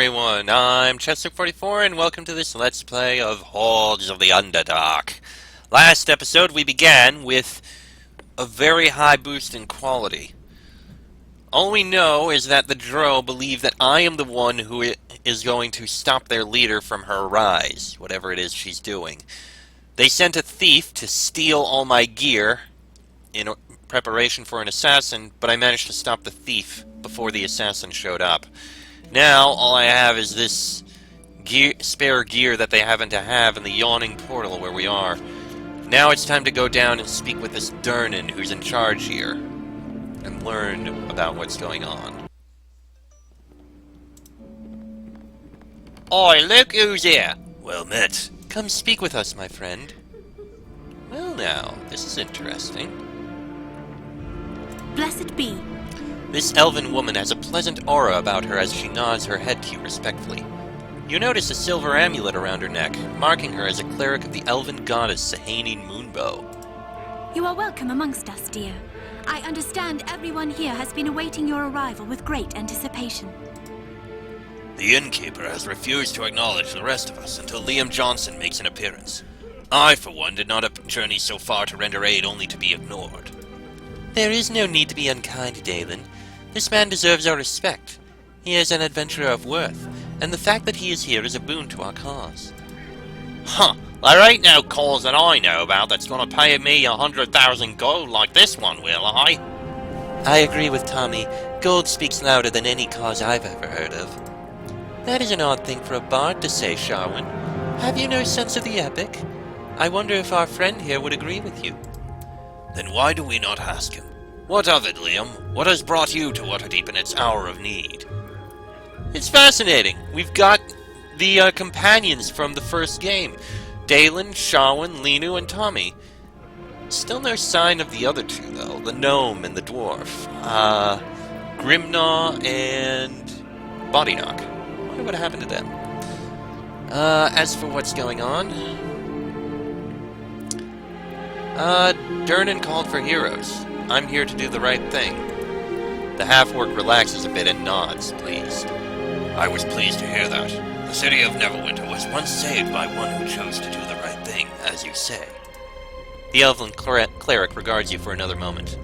everyone, I'm Chester44 and welcome to this Let's Play of Hordes of the Underdark. Last episode we began with a very high boost in quality. All we know is that the Drow believe that I am the one who is going to stop their leader from her rise, whatever it is she's doing. They sent a thief to steal all my gear in preparation for an assassin, but I managed to stop the thief before the assassin showed up. Now, all I have is this spare gear that they happen to have in the Yawning Portal where we are. Now it's time to go down and speak with this Durnan who's in charge here, and learn about what's going on. Oi, look who's here! Well met. Come speak with us, my friend. Well now, this is interesting. Blessed be. This elven woman has a pleasant aura about her as she nods her head to you respectfully. You notice a silver amulet around her neck, marking her as a cleric of the elven goddess Wherin Moonbow. You are welcome amongst us, dear. I understand everyone here has been awaiting your arrival with great anticipation. The innkeeper has refused to acknowledge the rest of us until Liam Johnson makes an appearance. I, for one, did not journey so far to render aid only to be ignored. There is no need to be unkind, Dalen. This man deserves our respect. He is an adventurer of worth, and the fact that he is here is a boon to our cause. Huh, there ain't no cause that I know about that's gonna pay me 100,000 gold like this one, will I? I agree with Tommy. Gold speaks louder than any cause I've ever heard of. That is an odd thing for a bard to say, Sharwin. Have you no sense of the epic? I wonder if our friend here would agree with you. Then why do we not ask him? What of it, Liam? What has brought you to Waterdeep in its hour of need? It's fascinating. We've got the companions from the first game. Dalen, Sharwin, Linu, and Tommy. Still no sign of the other two, though. The gnome and the dwarf. Grimnaw and Bodyknock. I wonder what happened to them. As for what's going on... Durnan called for heroes. I'm here to do the right thing. The half-orc relaxes a bit and nods, pleased. I was pleased to hear that. The city of Neverwinter was once saved by one who chose to do the right thing, as you say. The elven cleric regards you for another moment.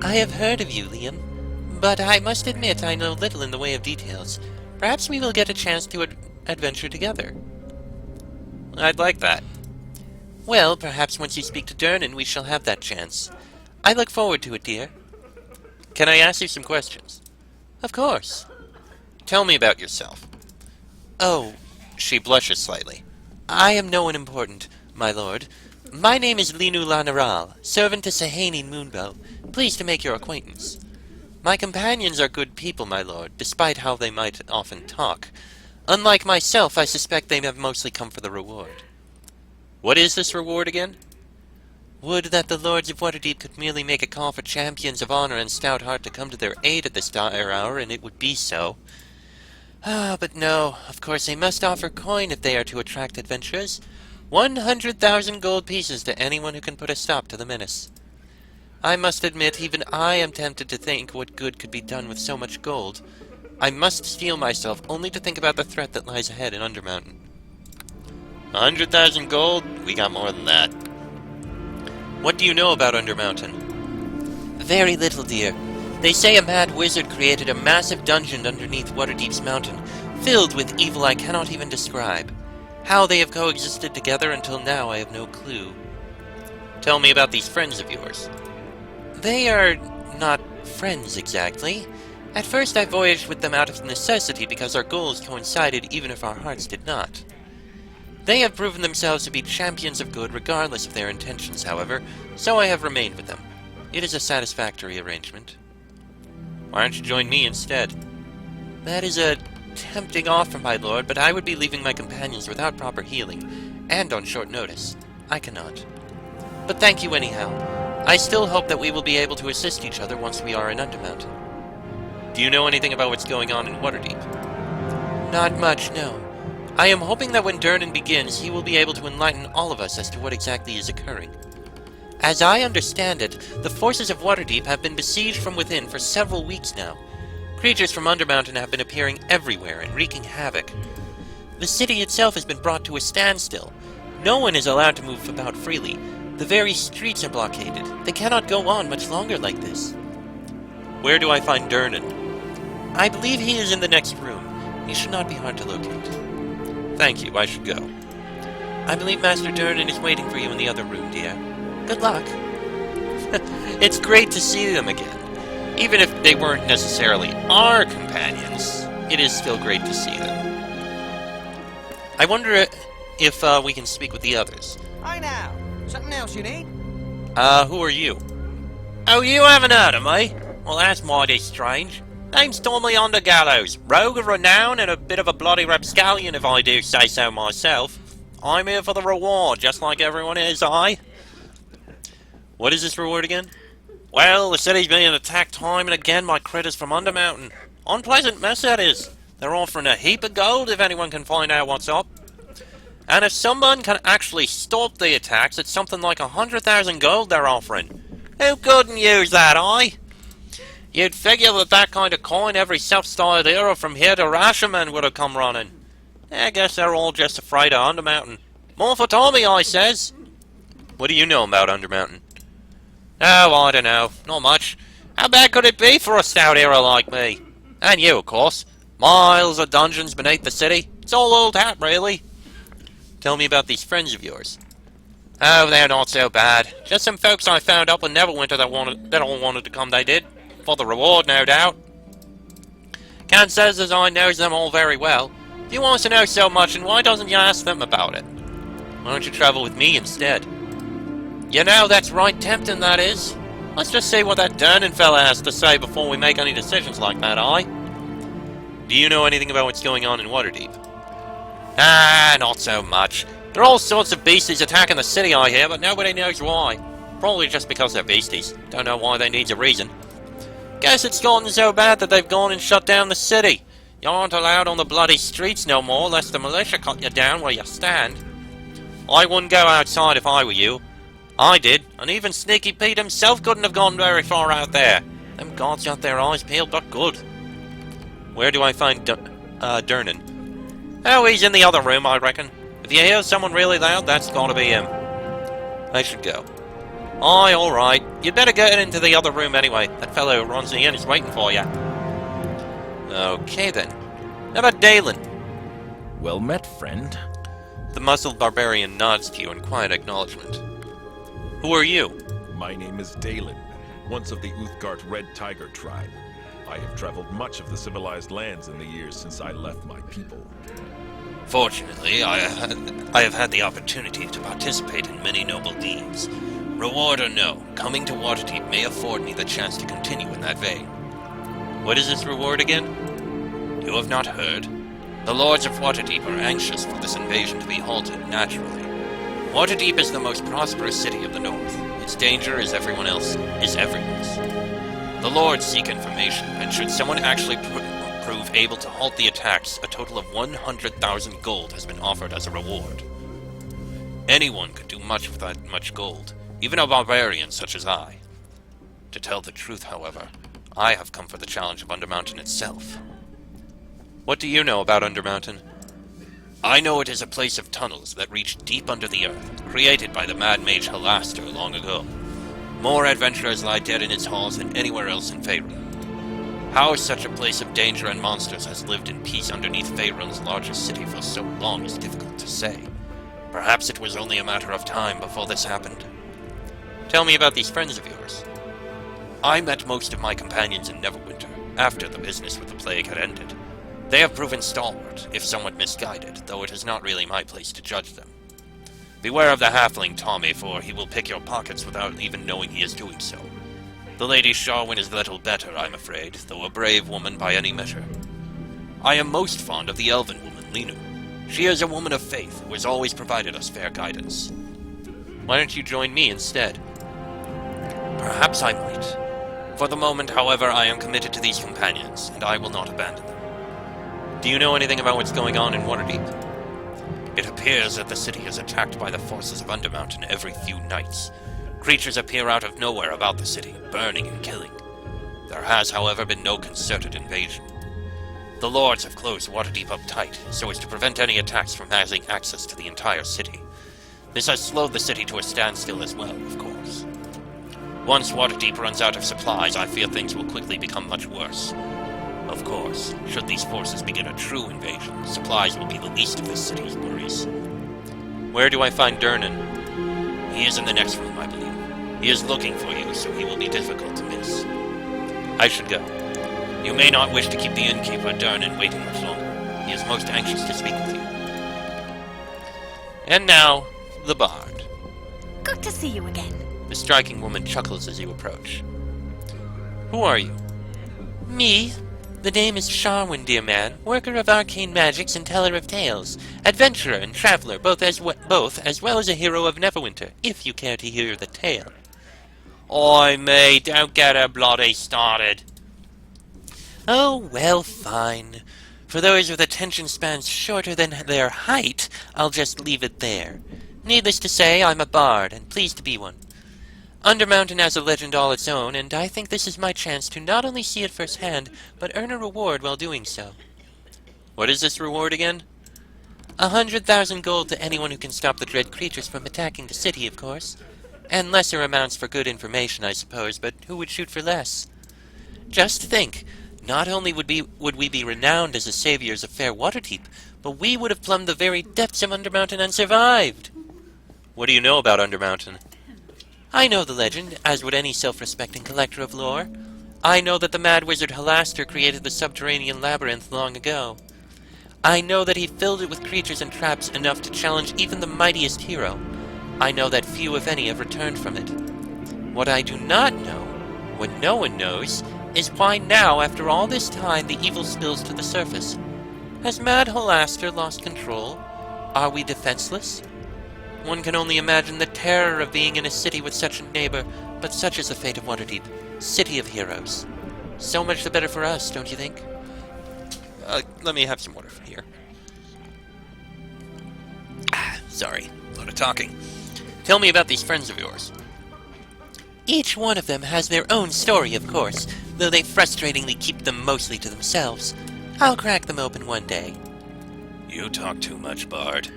I have heard of you, Liam, but I must admit I know little in the way of details. Perhaps we will get a chance to adventure together. I'd like that. Well, perhaps once you speak to Durnan, we shall have that chance. I look forward to it, dear. Can I ask you some questions? Of course. Tell me about yourself. Oh, she blushes slightly. I am no one important, my lord. My name is Linu Lanaral, servant to Wherin Moonbow. Pleased to make your acquaintance. My companions are good people, my lord, despite how they might often talk. Unlike myself, I suspect they have mostly come for the reward. What is this reward again? Would that the lords of Waterdeep could merely make a call for champions of honor and stout heart to come to their aid at this dire hour, and it would be so. But no, of course they must offer coin if they are to attract adventurers. 100,000 gold pieces to anyone who can put a stop to the menace. I must admit, even I am tempted to think what good could be done with so much gold. I must steel myself only to think about the threat that lies ahead in Undermountain. 100,000 gold? We got more than that. What do you know about Undermountain? Very little, dear. They say a mad wizard created a massive dungeon underneath Waterdeep's mountain, filled with evil I cannot even describe. How they have coexisted together until now, I have no clue. Tell me about these friends of yours. They are not friends, exactly. At first I voyaged with them out of necessity because our goals coincided even if our hearts did not. They have proven themselves to be champions of good regardless of their intentions, however, so I have remained with them. It is a satisfactory arrangement. Why don't you join me instead? That is a tempting offer, my lord, but I would be leaving my companions without proper healing, and on short notice. I cannot. But thank you anyhow. I still hope that we will be able to assist each other once we are in Undermountain. Do you know anything about what's going on in Waterdeep? Not much, no. I am hoping that when Durnan begins, he will be able to enlighten all of us as to what exactly is occurring. As I understand it, the forces of Waterdeep have been besieged from within for several weeks now. Creatures from Undermountain have been appearing everywhere and wreaking havoc. The city itself has been brought to a standstill. No one is allowed to move about freely. The very streets are blockaded. They cannot go on much longer like this. Where do I find Durnan? I believe he is in the next room. He should not be hard to locate. Thank you, I should go. I believe Master Durnan is waiting for you in the other room, dear. Good luck. It's great to see them again. Even if they weren't necessarily our companions, it is still great to see them. I wonder if we can speak with the others. Hi now. Something else you need? Who are you? Oh, you haven't heard of me? Well, that's mighty strange. Name's Tommy on the Gallows, rogue of renown and a bit of a bloody rapscallion if I do say so myself. I'm here for the reward, just like everyone is, What is this reward again? Well, the city's being attacked time and again by critters from Undermountain. Unpleasant mess, that is. They're offering a heap of gold if anyone can find out what's up. And if someone can actually stop the attacks, it's something like 100,000 gold they're offering. Who couldn't use that, You'd figure with that kind of coin, every self-styled hero from here to Rashomon would have come running. I guess they're all just afraid of Undermountain. More for Tommy, I says. What do you know about Undermountain? Oh, I don't know. Not much. How bad could it be for a stout hero like me? And you, of course. Miles of dungeons beneath the city. It's all old hat, really. Tell me about these friends of yours. Oh, they're not so bad. Just some folks I found up in Neverwinter that all wanted to come, they did. For the reward, no doubt. Kant says as I knows them all very well. If he wants to know so much, and why doesn't you ask them about it? Why don't you travel with me instead? You know, that's right tempting, that is. Let's just see what that Durnan fella has to say before we make any decisions like that, Do you know anything about what's going on in Waterdeep? Ah, not so much. There are all sorts of beasties attacking the city, I hear, but nobody knows why. Probably just because they're beasties. Don't know why they needs a reason. Guess it's gotten so bad that they've gone and shut down the city. You aren't allowed on the bloody streets no more, lest the militia cut you down where you stand. I wouldn't go outside if I were you. I did, and even Sneaky Pete himself couldn't have gone very far out there. Them gods got their eyes peeled but good. Where do I find Durnan? Oh, he's in the other room, I reckon. If you hear someone really loud, that's gotta be him. I should go. Aye, alright. You'd better get into the other room anyway. That fellow who runs the inn is waiting for you. Okay then. How about Dalen? Well met, friend. The muscled barbarian nods to you in quiet acknowledgement. Who are you? My name is Dalen, once of the Uthgard Red Tiger tribe. I have traveled much of the civilized lands in the years since I left my people. Fortunately, I have had the opportunity to participate in many noble deeds. Reward or no, coming to Waterdeep may afford me the chance to continue in that vein. What is this reward again? You have not heard? The Lords of Waterdeep are anxious for this invasion to be halted naturally. Waterdeep is the most prosperous city of the north. Its danger is everyone's. The Lords seek information, and should someone actually prove able to halt the attacks, a total of 100,000 gold has been offered as a reward. Anyone could do much with that much gold, even a barbarian such as I. To tell the truth, however, I have come for the challenge of Undermountain itself. What do you know about Undermountain? I know it is a place of tunnels that reach deep under the earth, created by the mad mage Halaster long ago. More adventurers lie dead in its halls than anywhere else in Faerun. How such a place of danger and monsters has lived in peace underneath Faerun's largest city for so long is difficult to say. Perhaps it was only a matter of time before this happened. Tell me about these friends of yours. I met most of my companions in Neverwinter, after the business with the plague had ended. They have proven stalwart, if somewhat misguided, though it is not really my place to judge them. Beware of the halfling Tommy, for he will pick your pockets without even knowing he is doing so. The Lady Sharwyn is little better, I'm afraid, though a brave woman by any measure. I am most fond of the elven woman, Linu. She is a woman of faith, who has always provided us fair guidance. Why don't you join me instead? Perhaps I might. For the moment, however, I am committed to these companions, and I will not abandon them. Do you know anything about what's going on in Waterdeep? It appears that the city is attacked by the forces of Undermountain every few nights. Creatures appear out of nowhere about the city, burning and killing. There has, however, been no concerted invasion. The Lords have closed Waterdeep up tight, so as to prevent any attacks from having access to the entire city. This has slowed the city to a standstill as well, of course. Once Waterdeep runs out of supplies, I fear things will quickly become much worse. Of course, should these forces begin a true invasion, supplies will be the least of this city's worries. Where do I find Durnan? He is in the next room, I believe. He is looking for you, so he will be difficult to miss. I should go. You may not wish to keep the innkeeper, Durnan, waiting much longer. He is most anxious to speak with you. And now, the Bard. Good to see you again. The striking woman chuckles as you approach. Who are you? Me? The name is Sharwin, dear man, worker of arcane magics and teller of tales, adventurer and traveler, both as well as a hero of Neverwinter, if you care to hear the tale. Oi, me, don't get her bloody started. Oh, well, fine. For those with attention spans shorter than their height, I'll just leave it there. Needless to say, I'm a bard, and pleased to be one. Undermountain has a legend all its own, and I think this is my chance to not only see it firsthand, but earn a reward while doing so. What is this reward again? 100,000 gold to anyone who can stop the dread creatures from attacking the city, of course. And lesser amounts for good information, I suppose, but who would shoot for less? Just think, not only would we be renowned as the saviors of fair Waterdeep, but we would have plumbed the very depths of Undermountain and survived. What do you know about Undermountain? I know the legend, as would any self-respecting collector of lore. I know that the mad wizard Halaster created the subterranean labyrinth long ago. I know that he filled it with creatures and traps enough to challenge even the mightiest hero. I know that few, if any, have returned from it. What I do not know, what no one knows, is why now, after all this time, the evil spills to the surface. Has mad Halaster lost control? Are we defenseless? One can only imagine the terror of being in a city with such a neighbor, but such is the fate of Waterdeep. City of heroes. So much the better for us, don't you think? Let me have some water from here. Sorry, a lot of talking. Tell me about these friends of yours. Each one of them has their own story, of course, though they frustratingly keep them mostly to themselves. I'll crack them open one day. You talk too much, Bard.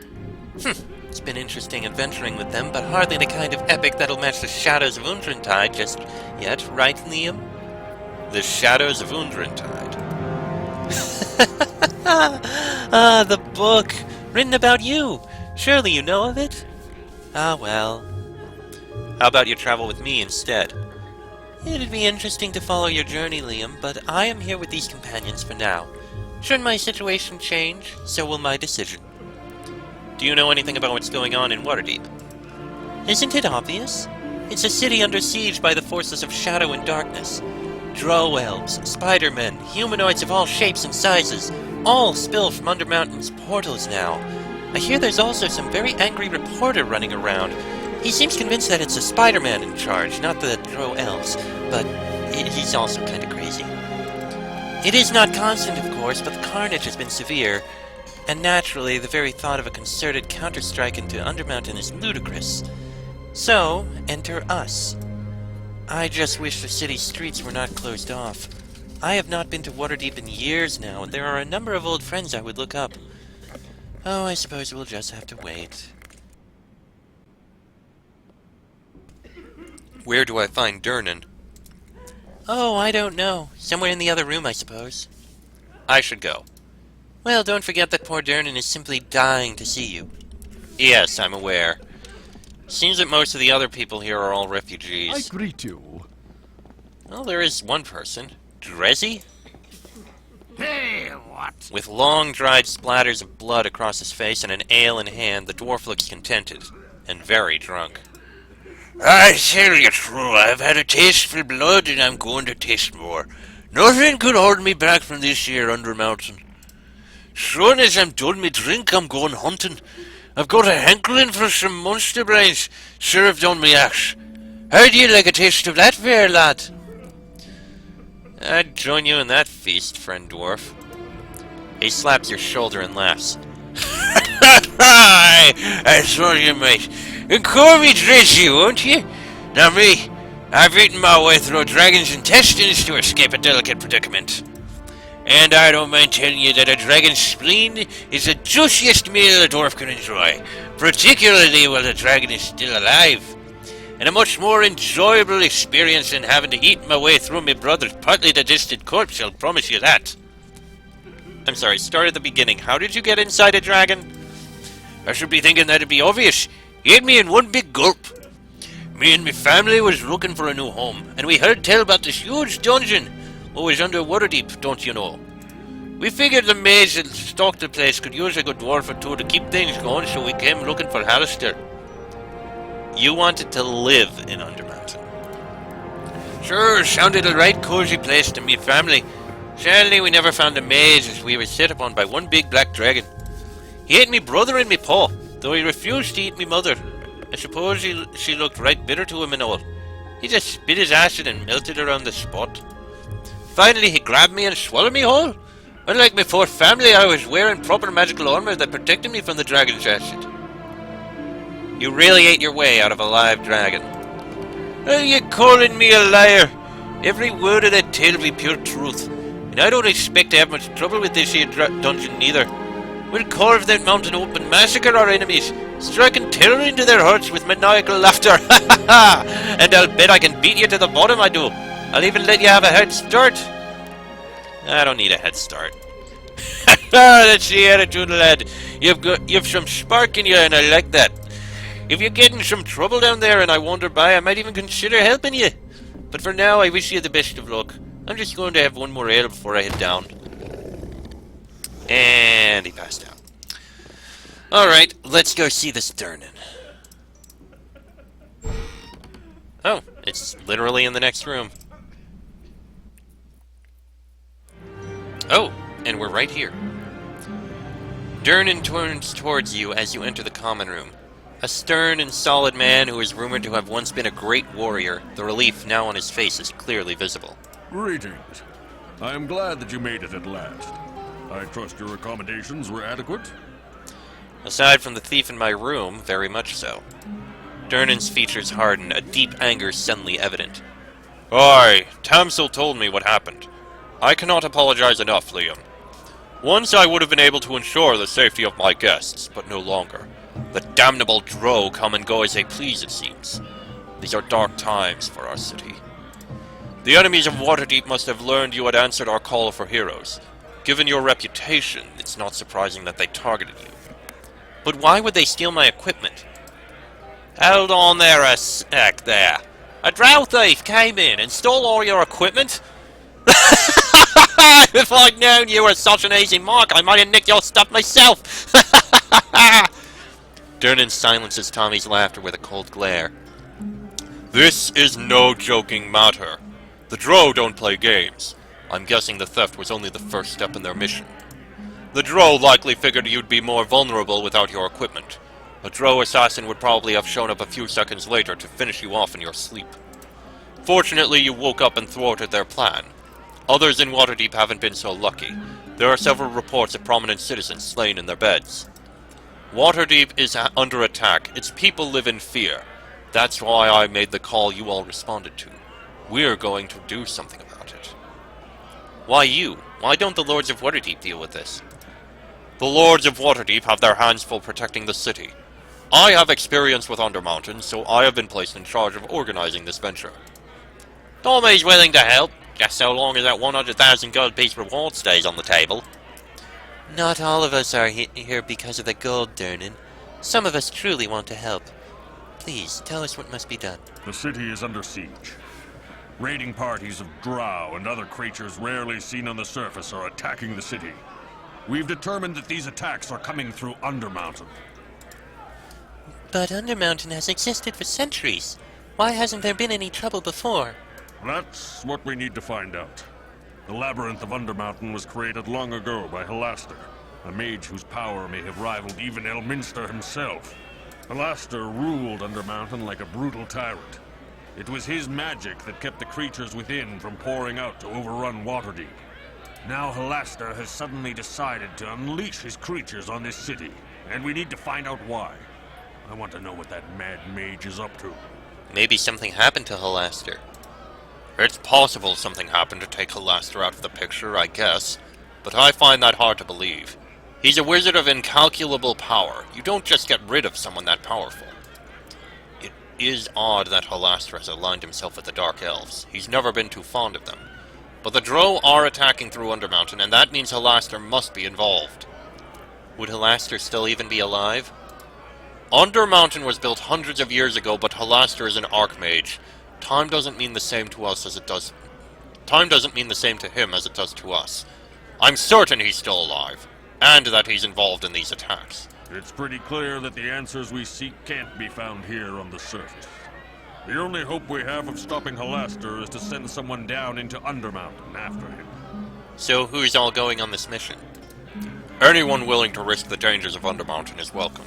It's been interesting adventuring with them, but hardly the kind of epic that'll match the Shadows of Undrentide just yet, right, Liam? The Shadows of Undrentide. Ah, the book! Written about you! Surely you know of it? Ah, well. How about you travel with me instead? It'd be interesting to follow your journey, Liam, but I am here with these companions for now. Should my situation change, so will my decision. Do you know anything about what's going on in Waterdeep? Isn't it obvious? It's a city under siege by the forces of shadow and darkness. Drow elves, spider-men, humanoids of all shapes and sizes, all spill from Undermountain's portals now. I hear there's also some very angry reporter running around. He seems convinced that it's a Spider-Man in charge, not the Drow elves, but he's also kind of crazy. It is not constant, of course, but the carnage has been severe. And naturally, the very thought of a concerted counter-strike into Undermountain is ludicrous. So, enter us. I just wish the city's streets were not closed off. I have not been to Waterdeep in years now, and there are a number of old friends I would look up. Oh, I suppose we'll just have to wait. Where do I find Durnan? Oh, I don't know. Somewhere in the other room, I suppose. I should go. Well, don't forget that poor Durnan is simply dying to see you. Yes, I'm aware. Seems that most of the other people here are all refugees. I greet you. Well, there is one person. Drezzy? Hey, what? With long, dried splatters of blood across his face and an ale in hand, the dwarf looks contented. And very drunk. I tell you true, I've had a taste for blood and I'm going to taste more. Nothing could hold me back from this here Undermountain. Soon as I'm done me drink, I'm going hunting. I've got a hankering for some monster brains served on me axe. How do you like a taste of that, fair lad? I'd join you in that feast, friend dwarf. He slaps your shoulder and laughs. I thought you might. And call me Dressy, won't you? Now me, I've eaten my way through a dragon's intestines to escape a delicate predicament. And I don't mind telling you that a dragon's spleen is the juiciest meal a dwarf can enjoy, particularly while the dragon is still alive. And a much more enjoyable experience than having to eat my way through my brother's partly digested corpse, I'll promise you that. I'm sorry, start at the beginning. How did you get inside a dragon? I should be thinking that'd be obvious. He ate me in one big gulp. Me and my family was looking for a new home, and we heard tell about this huge dungeon what was under Waterdeep, don't you know? We figured the mage that stalked the place could use a good dwarf or two to keep things going, so we came looking for Hallister. You wanted to live in Undermountain. Sure, sounded a right cozy place to me family. Sadly, we never found a mage as we were set upon by one big black dragon. He ate me brother and me paw, though he refused to eat me mother. I suppose she looked right bitter to him and all. He just spit his acid and melted her on the spot. Finally, he grabbed me and swallowed me whole. Unlike my poor family, I was wearing proper magical armor that protected me from the dragon's acid. You really ate your way out of a live dragon. Are you calling me a liar? Every word of that tale be pure truth. And I don't expect to have much trouble with this here dungeon neither. We'll carve that mountain open, massacre our enemies, striking terror into their hearts with maniacal laughter. And I'll bet I can beat you to the bottom, I do. I'll even let you have a head start. I don't need a head start. That's the attitude, lad. You've some spark in you, and I like that. If you get in some trouble down there and I wander by, I might even consider helping you. But for now, I wish you the best of luck. I'm just going to have one more ale before I head down. And he passed out. Alright, let's go see this Durnan. Oh, it's literally in the next room. Oh, and we're right here. Durnan turns towards you as you enter the common room. A stern and solid man who is rumored to have once been a great warrior, the relief now on his face is clearly visible. Greetings. I am glad that you made it at last. I trust your accommodations were adequate? Aside from the thief in my room, very much so. Durnan's features harden, a deep anger suddenly evident. Aye, Tamsil told me what happened. I cannot apologize enough, Liam. Once I would have been able to ensure the safety of my guests, but no longer. The damnable drow come and go as they please, it seems. These are dark times for our city. The enemies of Waterdeep must have learned you had answered our call for heroes. Given your reputation, it's not surprising that they targeted you. But why would they steal my equipment? Hold on there a sec there. A drow thief came in and stole all your equipment? If I'd known you were such an easy mark, I might have nicked your stuff myself! Durnan silences Tommy's laughter with a cold glare. This is no joking matter. The drow don't play games. I'm guessing the theft was only the first step in their mission. The drow likely figured you'd be more vulnerable without your equipment. A drow assassin would probably have shown up a few seconds later to finish you off in your sleep. Fortunately, you woke up and thwarted their plan. Others in Waterdeep haven't been so lucky. There are several reports of prominent citizens slain in their beds. Waterdeep is under attack. Its people live in fear. That's why I made the call you all responded to. We're going to do something about it. Why you? Why don't the Lords of Waterdeep deal with this? The Lords of Waterdeep have their hands full protecting the city. I have experience with Undermountain, so I have been placed in charge of organizing this venture. Tommy's willing to help, just so long as that 100,000 gold piece reward stays on the table. Not all of us are here because of the gold, Durnan. Some of us truly want to help. Please, tell us what must be done. The city is under siege. Raiding parties of drow and other creatures rarely seen on the surface are attacking the city. We've determined that these attacks are coming through Undermountain. But Undermountain has existed for centuries. Why hasn't there been any trouble before? That's what we need to find out. The Labyrinth of Undermountain was created long ago by Halaster, a mage whose power may have rivaled even Elminster himself. Halaster ruled Undermountain like a brutal tyrant. It was his magic that kept the creatures within from pouring out to overrun Waterdeep. Now Halaster has suddenly decided to unleash his creatures on this city, and we need to find out why. I want to know what that mad mage is up to. Maybe something happened to Halaster. It's possible something happened to take Halaster out of the picture, I guess, but I find that hard to believe. He's a wizard of incalculable power. You don't just get rid of someone that powerful. It is odd that Halaster has aligned himself with the Dark Elves. He's never been too fond of them. But the Drow are attacking through Undermountain, and that means Halaster must be involved. Would Halaster still even be alive? Undermountain was built hundreds of years ago, but Halaster is an Archmage. Time doesn't mean the same to us as it does... Time doesn't mean the same to him as it does to us. I'm certain he's still alive, and that he's involved in these attacks. It's pretty clear that the answers we seek can't be found here on the surface. The only hope we have of stopping Halaster is to send someone down into Undermountain after him. So who's all going on this mission? Anyone willing to risk the dangers of Undermountain is welcome.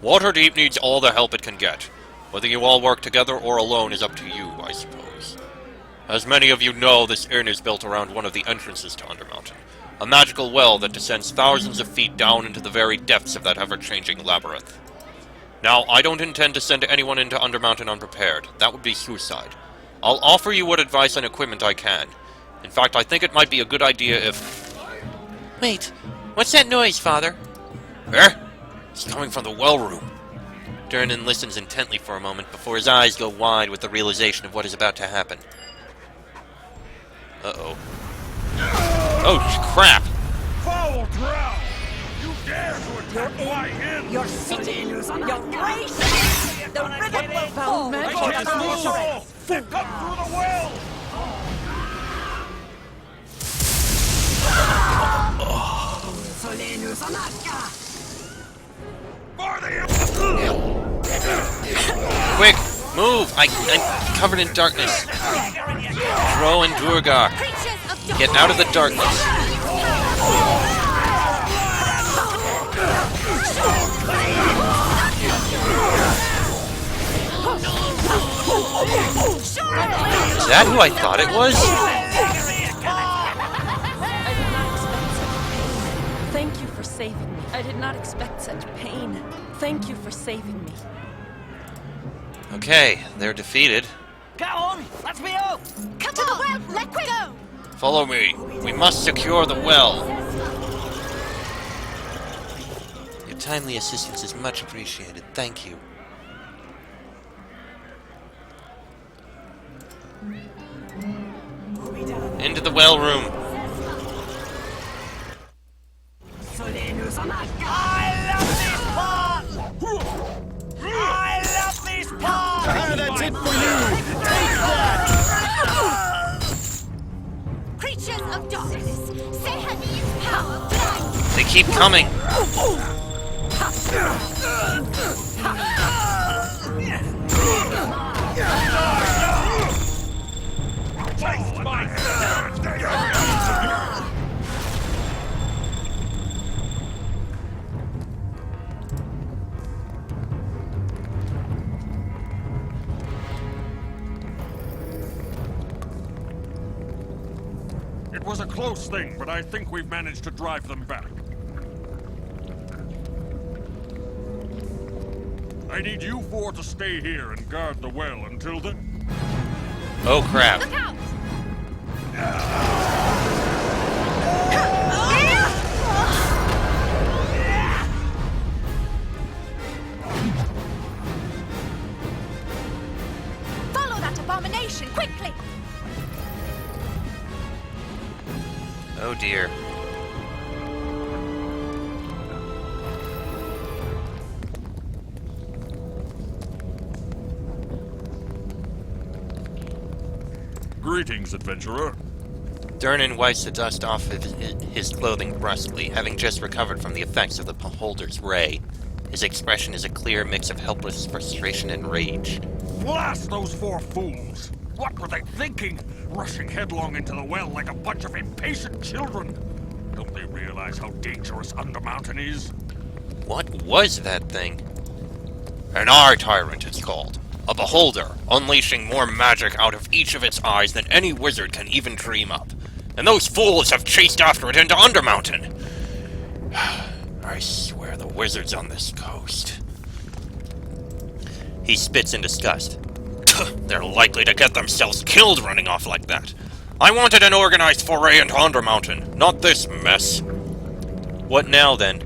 Waterdeep needs all the help it can get. Whether you all work together or alone is up to you, I suppose. As many of you know, this inn is built around one of the entrances to Undermountain. A magical well that descends thousands of feet down into the very depths of that ever-changing labyrinth. Now, I don't intend to send anyone into Undermountain unprepared. That would be suicide. I'll offer you what advice and equipment I can. In fact, I think it might be a good idea if... Wait, what's that noise, Father? It's coming from the well room. Durnan listens intently for a moment before his eyes go wide with the realization of what is about to happen. Uh-oh. Oh, crap! Foul drow! You dare to attack my inn! You're sitting, you're racing! The river will fall! Come through the well! Quick, move! I'm covered in darkness. Drow and Durgar, get out of the darkness. Is that who I thought it was? Thank you for saving me. I did not expect such pain. Thank you for saving me. Okay, they're defeated. Come on, let's be off. Come to the well, let go! Follow me. We must secure the well. Your timely assistance is much appreciated. Thank you. Into the well room. I love this part! That's it for you! Take that! Creatures of darkness, Sehan's power blinds. They keep coming. It was a close thing, but I think we've managed to drive them back. I need you four to stay here and guard the well until then. Oh, crap. Look out! Follow that abomination, quickly! Oh dear. Greetings, adventurer. Durnan wipes the dust off of his clothing brusquely, having just recovered from the effects of the beholder's ray. His expression is a clear mix of helpless frustration and rage. Blast those four fools! What were they thinking? Rushing headlong into the well like a bunch of impatient children! Don't they realize how dangerous Undermountain is? What was that thing? An eye tyrant, it's called. A beholder, unleashing more magic out of each of its eyes than any wizard can even dream up. And those fools have chased after it into Undermountain. I swear the wizards on this coast. He spits in disgust. They're likely to get themselves killed running off like that. I wanted an organized foray into Undermountain, not this mess. What now, then?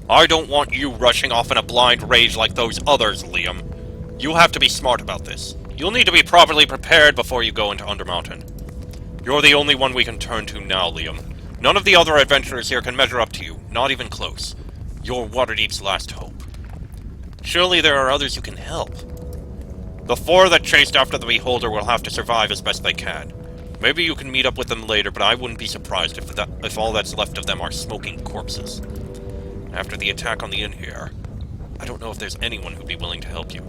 I don't want you rushing off in a blind rage like those others, Liam. You have to be smart about this. You'll need to be properly prepared before you go into Undermountain. You're the only one we can turn to now, Liam. None of the other adventurers here can measure up to you, not even close. You're Waterdeep's last hope. Surely there are others who can help. The four that chased after the Beholder will have to survive as best they can. Maybe you can meet up with them later, but I wouldn't be surprised if all that's left of them are smoking corpses. After the attack on the inn here, I don't know if there's anyone who'd be willing to help you.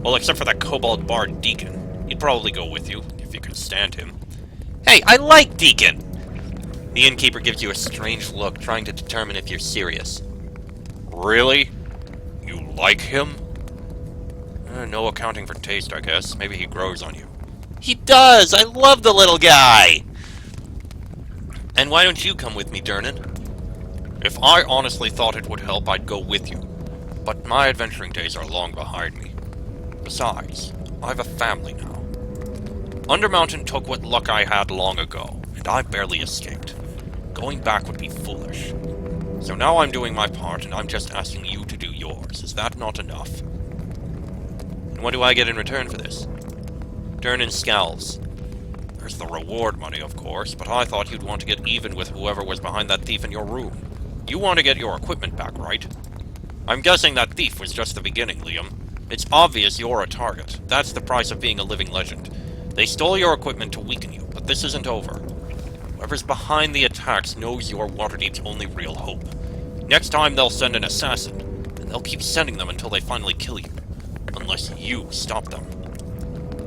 Well, except for that kobold bard Deacon. He'd probably go with you, if you can stand him. Hey, I like Deacon! The innkeeper gives you a strange look, trying to determine if you're serious. Really? You like him? No accounting for taste, I guess. Maybe he grows on you. He does! I love the little guy! And why don't you come with me, Durnan? If I honestly thought it would help, I'd go with you. But my adventuring days are long behind me. Besides, I have a family now. Undermountain took what luck I had long ago, and I barely escaped. Going back would be foolish. So now I'm doing my part, and I'm just asking you to do yours. Is that not enough? And what do I get in return for this? Durnan scowls. There's the reward money, of course, but I thought you'd want to get even with whoever was behind that thief in your room. You want to get your equipment back, right? I'm guessing that thief was just the beginning, Liam. It's obvious you're a target. That's the price of being a living legend. They stole your equipment to weaken you, but this isn't over. Whoever's behind the attacks knows you're Waterdeep's only real hope. Next time they'll send an assassin, and they'll keep sending them until they finally kill you. Unless you stop them.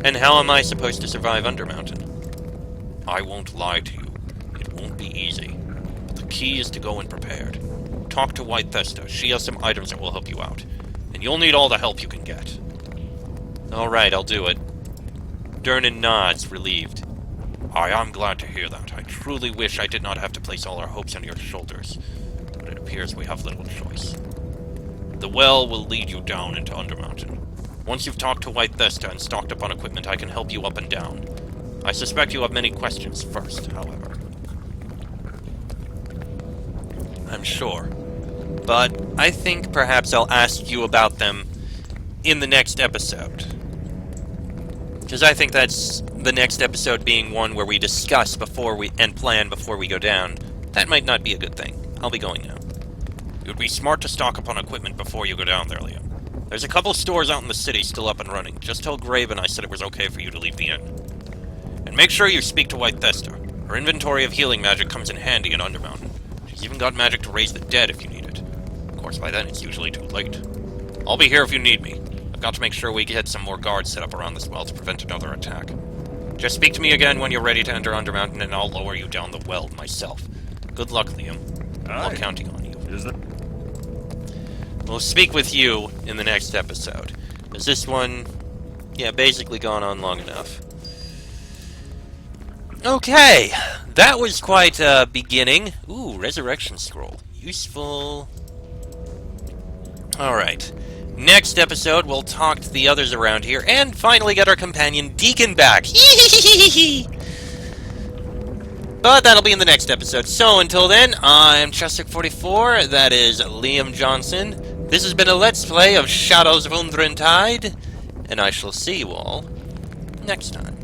And how am I supposed to survive Undermountain? I won't lie to you. It won't be easy. But the key is to go in prepared. Talk to White Thesta. She has some items that will help you out. And you'll need all the help you can get. Alright, I'll do it. Durnan nods, relieved. I am glad to hear that. I truly wish I did not have to place all our hopes on your shoulders. But it appears we have little choice. The well will lead you down into Undermountain. Once you've talked to White Thesta and stocked up on equipment, I can help you up and down. I suspect you have many questions first, however. I'm sure. But I think perhaps I'll ask you about them in the next episode. Because I think that's the next episode being one where we discuss and plan before we go down. That might not be a good thing. I'll be going now. It would be smart to stock up on equipment before you go down there, Liam. There's a couple stores out in the city still up and running. Just tell Graven I said it was okay for you to leave the inn. And make sure you speak to White Thesta. Her inventory of healing magic comes in handy in Undermountain. She's even got magic to raise the dead if you need it. Of course, by then it's usually too late. I'll be here if you need me. I've got to make sure we get some more guards set up around this well to prevent another attack. Just speak to me again when you're ready to enter Undermountain, and I'll lower you down the well myself. Good luck, Liam. I'm counting on you. We'll speak with you in the next episode. Is this one, basically gone on long enough. Okay, that was quite a beginning. Ooh, Resurrection Scroll. Useful. Alright. Next episode, we'll talk to the others around here, and finally get our companion Deacon back. But that'll be in the next episode. So until then, I'm Cheswick44, that is Liam Johnson. This has been a Let's Play of Shadows of Undrentide, and I shall see you all next time.